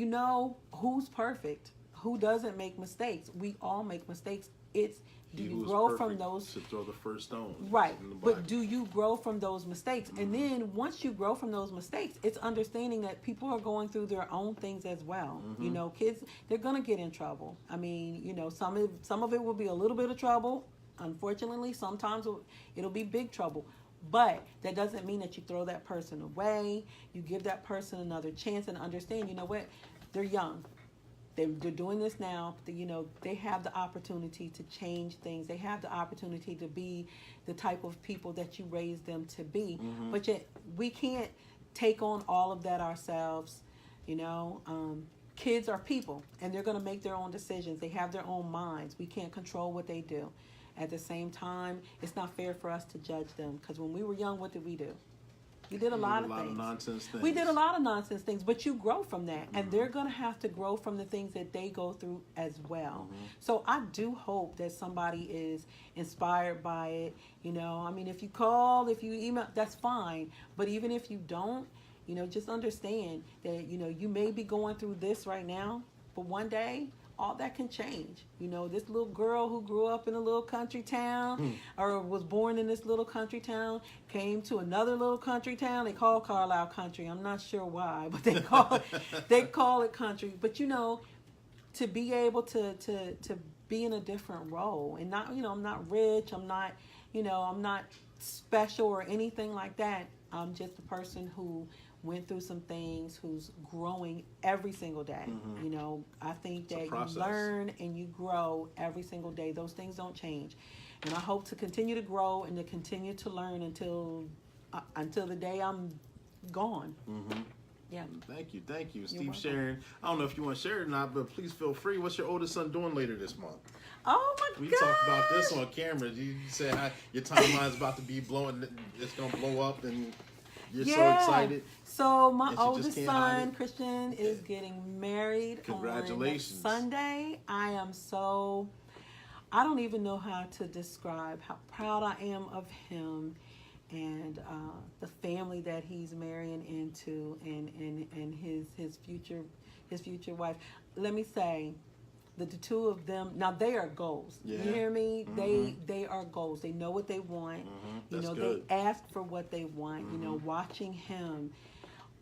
who's perfect? Who doesn't make mistakes? We all make mistakes. It's, do you grow from those? To throw the first stone. Right. But do you grow from those mistakes? And then once you grow from those mistakes, it's understanding that people are going through their own things as well. Kids, they're going to get in trouble. I mean, some of it will be a little bit of trouble. Unfortunately, sometimes it'll be big trouble. But that doesn't mean that you throw that person away. You give that person another chance and understand, what? They're young. They're doing this now. They have the opportunity to change things. They have the opportunity to be the type of people that you raised them to be. But yet we can't take on all of that ourselves. Kids are people, and they're going to make their own decisions. They have their own minds. We can't control what they do. At the same time, it's not fair for us to judge them, because when we were young, what did we do? We did a lot of nonsense things. We did a lot of nonsense things, but you grow from that. And they're going to have to grow from the things that they go through as well. So I do hope that somebody is inspired by it. If you call, if you email, that's fine. But even if you don't, just understand that, you may be going through this right now, but one day, all that can change. This little girl who grew up in a little country town or was born in this little country town came to another little country town. They call Carlisle country. I'm not sure why, but they call it country. But to be able to be in a different role and not, I'm not rich. I'm not special or anything like that. I'm just a person who went through some things, who's growing every single day. You know, I think that you learn and you grow every single day. Those things don't change. And I hope to continue to grow and to continue to learn until the day I'm gone. Yeah. Thank you. Steve sharing. I don't know if you want to share it or not, but please feel free. What's your oldest son doing later this month? Oh my God! We talked about this on camera. You said how your timeline's about to be blowing. It's gonna blow up, and you're so excited. So my oldest son, Christian, is getting married. Congratulations! On Sunday. I don't even know how to describe how proud I am of him. And the family that he's marrying into, and his future wife. Let me say, the two of them now, they are goals. You hear me? They are goals. They know what they want. You know, good. They ask for what they want. You know, watching him.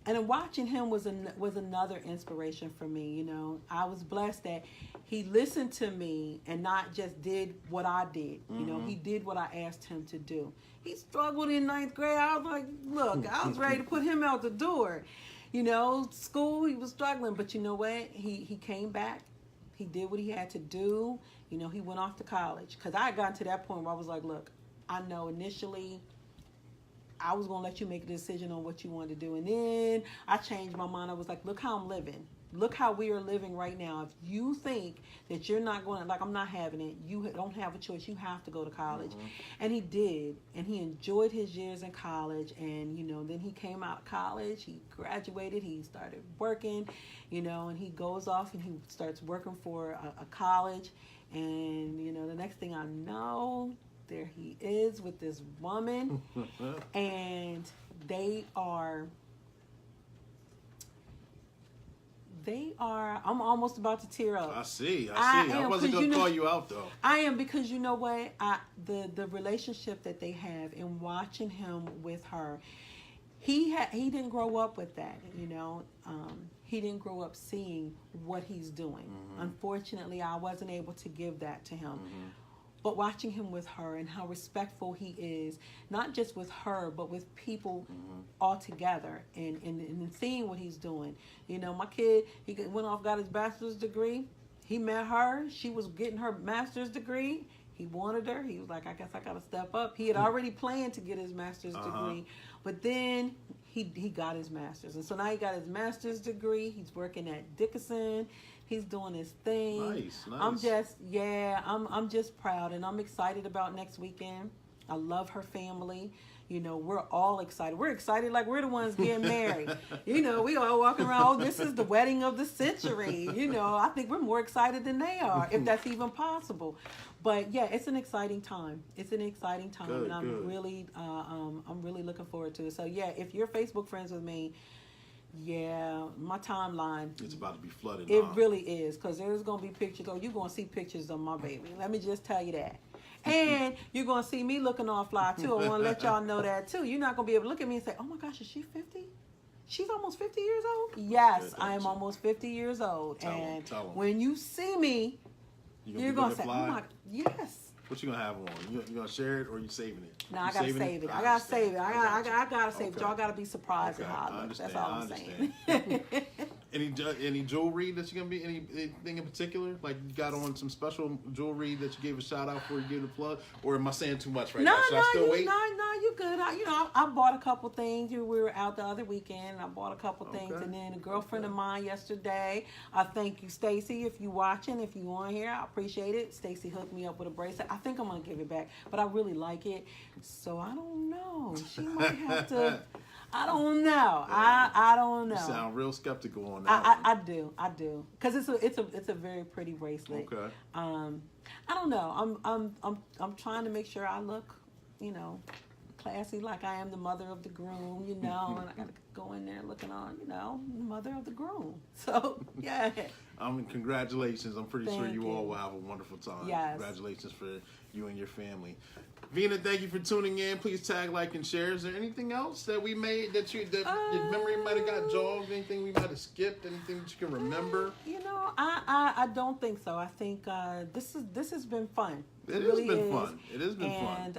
And watching him was another inspiration for me. You know, I was blessed that he listened to me and not just did what I did. You know, he did what I asked him to do. He struggled in 9th grade. I was like, look, I was ready to put him out the door. You know, school, he was struggling. But you know what? He came back. He did what he had to do. You know, he went off to college. Because I had gotten to that point where I was like, look, I know initially I was going to let you make a decision on what you wanted to do. And then I changed my mind. I was like, look how I'm living. Look how we are living right now. If you think that you're not going to, like, I'm not having it, you don't have a choice. You have to go to college. And he did. And he enjoyed his years in college. And, you know, then he came out of college. He graduated. He started working, you know, and he goes off and he starts working for a college. And, you know, the next thing I know, there he is with this woman. And they are, I'm almost about to tear up. I see. I wasn't going to call you out, though. I am, because you know what? The relationship that they have, and watching him with her, he didn't grow up with that, you know. He didn't grow up seeing what he's doing. Unfortunately, I wasn't able to give that to him. But watching him with her and how respectful he is, not just with her, but with people altogether, and seeing what he's doing. You know, my kid, he went off, got his bachelor's degree. He met her. She was getting her master's degree. He wanted her. He was like, I guess I got to step up. He had already planned to get his master's degree. But then he got his master's. And so now he got his master's degree. He's working at Dickinson. He's doing his thing. Nice. I'm just proud, and I'm excited about next weekend. I love her family. You know, we're all excited. We're excited like we're the ones getting married. You know, we all walking around, oh, this is the wedding of the century. You know, I think we're more excited than they are, if that's even possible. But yeah, it's an exciting time. It's an exciting time, and I'm really looking forward to it. So yeah, if you're Facebook friends with me, yeah, my timeline, it's about to be flooded. It really is, because there's going to be pictures. Oh, you're going to see pictures of my baby. Let me just tell you that. And you're going to see me looking all fly, too. I want to let y'all know that, too. You're not going to be able to look at me and say, oh, my gosh, is she 50? She's almost 50 years old? Yes, I am almost 50 years old. Tell them. When you see me, you're going to say, oh, my, yes. What you gonna have on? You gonna share it, or you saving it? No, I gotta save it. I gotta save it. I gotta save it. Y'all gotta be surprised and holler. That's all I'm saying. Any jewelry that you gonna be? Anything in particular? Like you got on some special jewelry that you gave a shout out for? You gave a plug, or am I saying too much right now? Should I still wait? No, you good. I bought a couple things. We were out the other weekend. I bought a couple things, and then a girlfriend of mine yesterday. I thank you, Stacy, if you watching, if you on here, I appreciate it. Stacy hooked me up with a bracelet. I think I'm gonna give it back, but I really like it, so I don't know. She might have to. I don't know. I don't know. You sound real skeptical on that. I do, because it's a very pretty bracelet. Okay. I don't know. I'm trying to make sure I look, classy, like I am the mother of the groom, and I gotta go in there looking on, the mother of the groom. So yeah. Congratulations. I'm pretty sure you all will have a wonderful time. Yes. Congratulations for you and your family. Vina, thank you for tuning in. Please tag, like, and share. Is there anything else that we made that your memory might have got jogged? Anything we might have skipped? Anything that you can remember? I don't think so. I think this has been fun. It has been fun. It has been fun.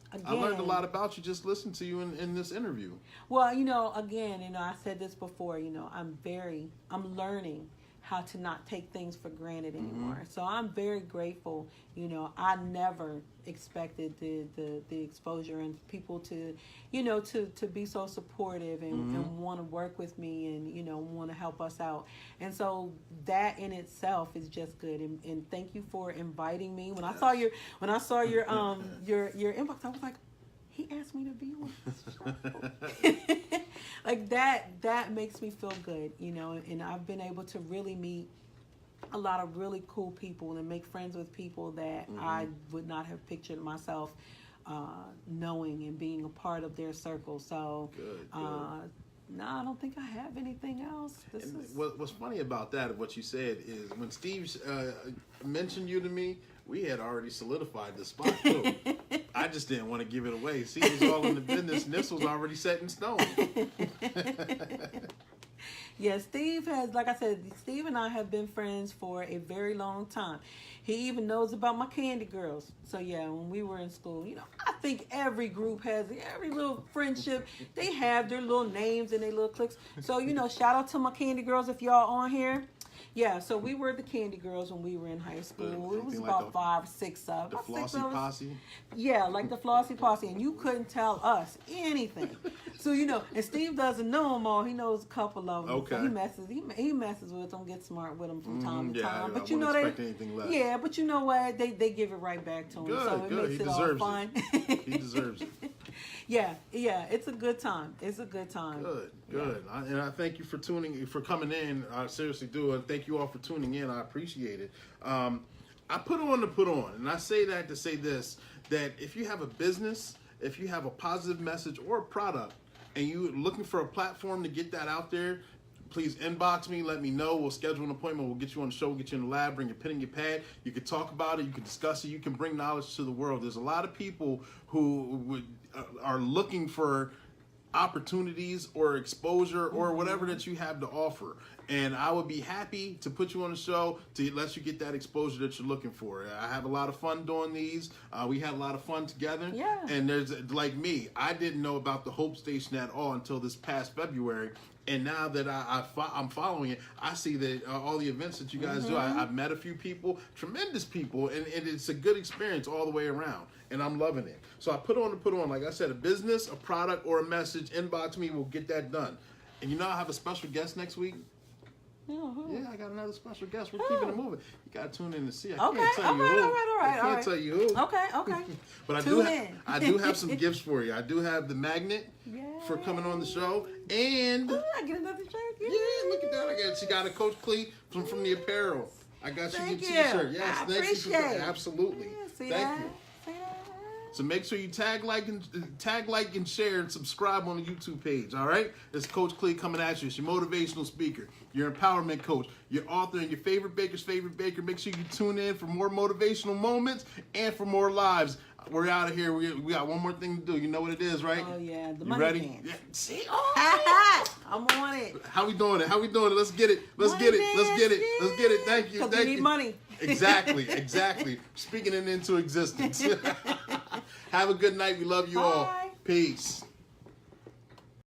And again, I learned a lot about you just listening to you in this interview. Well, again, I said this before, I'm learning how to not take things for granted anymore. Mm-hmm. So I'm very grateful. I never expected the exposure and people to be so supportive and want to work with me and, want to help us out. And so that in itself is just good. And thank you for inviting me. When I saw your inbox, I was like, he asked me to be on this show. Like that makes me feel good, and I've been able to really meet a lot of really cool people and make friends with people that I would not have pictured myself knowing and being a part of their circle. So good. No, I don't think I have anything else. What's funny about that, what you said, is when Steve mentioned you to me, we had already solidified the spot too. I just didn't want to give it away. See, it was all in the business, and this was already set in stone. Yeah, Steve has, like I said, Steve and I have been friends for a very long time. He even knows about my Candy Girls. So yeah, when we were in school, I think every group has, every little friendship, they have their little names and their little cliques. So, shout out to my Candy Girls if y'all on here. Yeah, so we were the Candy Girls when we were in high school. It was about 5 or 6 of us. The Flossy Posse? Yeah, like the Flossy Posse. And you couldn't tell us anything. So, and Steve doesn't know them all. He knows a couple of them. Okay. So he messes with them, gets smart with them from time to time. But I wouldn't expect anything less. Yeah, but you know what? They give it right back to him. Good, so it good. makes it all fun. He deserves it. Yeah, it's a good time. It's a good time. Good. Yeah. And I thank you for coming in. I seriously do. And thank you all for tuning in. I appreciate it. I put on to put on. And I say that to say this, that if you have a business, if you have a positive message or a product, and you're looking for a platform to get that out there, please inbox me, let me know. We'll schedule an appointment. We'll get you on the show, we'll get you in the lab, bring your pen and your pad. You can talk about it, you can discuss it, you can bring knowledge to the world. There's a lot of people who are looking for opportunities or exposure or whatever that you have to offer. And I would be happy to put you on the show to let you get that exposure that you're looking for. I have a lot of fun doing these. We had a lot of fun together. Yeah. And there's, like me, I didn't know about the Hope Station at all until this past February. And now that I'm following it, I see that all the events that you guys do, I've met a few people, tremendous people, and it's a good experience all the way around. And I'm loving it. So I put on, like I said, a business, a product, or a message. Inbox me, we'll get that done. And I have a special guest next week. Yeah, I got another special guest. We're keeping it moving. You got to tune in to see. I can't tell you who. I can't tell you who. Okay. But I do have some gifts for you. I do have the magnet for coming on the show. And I get another shirt. Yeah, look at that. She got a Coach Clee from the apparel. I got you a t-shirt. Yes, thank you. Absolutely. Yeah, thank you. So make sure you tag, like, and share, and subscribe on the YouTube page, all right? It's Coach Clee coming at you. It's your motivational speaker, your empowerment coach, your author, and your favorite baker's favorite baker. Make sure you tune in for more motivational moments and for more lives. We're out of here. We got one more thing to do. You know what it is, right? Oh, yeah. The you money ready? dance. Yeah. See? Oh! I'm on it. How we doing it? Let's get it. Let's get it. Thank you. Because we need money. Exactly. Speaking it into existence. Have a good night. We love you all. Peace.